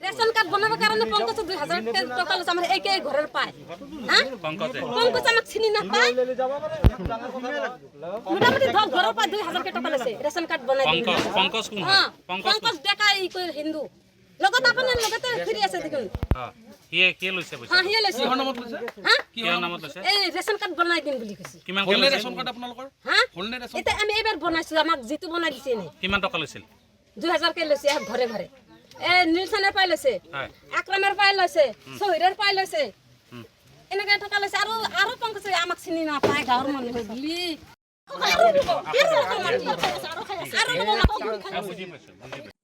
Ration card বানাবার কারণে পঙ্কজ 2000 টাকা লস আমার এই ঘরের পায় হ্যাঁ পঙ্কজ আমাকে চিনি না পায় মোটামুটি ঘরের পায় 2000 টাকা লসে রেশন কার্ড বানাই পঙ্কজ কোন হ্যাঁ পঙ্কজ দেখা এই কই হিন্দু লগত আপনার লগতে ফিরি আছে দেখুন হ্যাঁ কি লইছে পয়সা হ্যাঁ হিয়ে লইছে কি নামত লৈছে হ্যাঁ কি নামত লইছে এই রেশন কার্ড বানাই দিন বুলি কৈছে কিমান হলনে লৈছে ৰেচন কাৰ্ড আপোনালোকৰ হ্যাঁ হলনে ৰেচন এটা আমি এবাৰ বনাইছো আমাক জিতু বনাই দিছে নে কিমান টকা লৈছিল 2000 কে লৈছে ঘৰে ঘৰে এ নীলসনেৰ পাই লৈছে হয় আকৰামৰ পাই লৈছে সহিৰৰ পাই লৈছে এনেকে টকা লৈছে আৰু পঙ্কজ আমাক চিনি নাপায় গাঁৱৰ মানুহ বুলি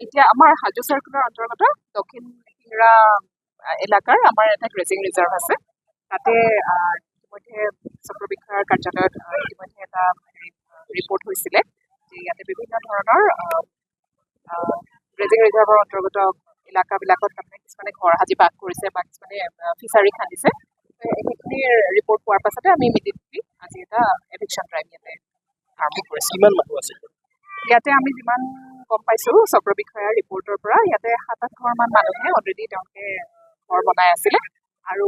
এতিয়া আমাৰ হাজো চাৰ্কুলৰ অন্তৰ্গত দক্ষিণ সিংৰা এলেকাৰ আমাৰ এটা গ্ৰেজিং ৰিজাৰ্ভ আছে তাতে ইতিমধ্যে চক্ৰ বিষয়াৰ কাৰ্যালয়ত ইতিমধ্যে এটা ৰিপৰ্ট হৈছিলে যে ইয়াতে বিভিন্ন ধৰণৰ গ্ৰেজিং ৰিজাৰ্ভৰ অন্তৰ্গত এলেকাবিলাকত তাৰমানে কিছুমানে ঘৰ সাজি বাস কৰিছে বা কিছুমানে ফিচাৰী খান্দিছে সেইখিনিৰ ৰিপৰ্ট পোৱাৰ পাছতে আমি ইমিডিয়েটলি আজি এটা এভিকশ্যন ড্ৰাইভ ইয়াতে আৰম্ভ কৰিছোঁ। কিমান মানুহ আছে ইয়াতে আমি যিমান গম পাইছোঁ চক্ৰ বিষয়াৰ ৰিপৰ্টৰ পৰা ইয়াতে 7-8 ঘৰমান মানুহে অলৰেডি তেওঁলোকে ঘৰ বনাই আছিলে আৰু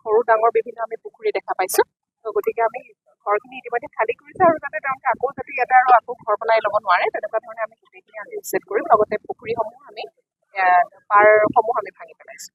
সৰু ডাঙৰ বিভিন্ন আমি পুখুৰী দেখা পাইছোঁ তো গতিকে আমি ঘৰখিনি ইতিমধ্যে খালী কৰিছোঁ আৰু যাতে তেওঁলোকে আকৌ যাতে ইয়াতে আৰু আকৌ ঘৰ বনাই ল'ব নোৱাৰে তেনেকুৱা ধৰণে আমি গোটেইখিনি আজি উচ্ছেদ কৰিম লগতে পুখুৰীসমূহ আমি পাৰসমূহ আমি ভাঙি পেলাইছোঁ।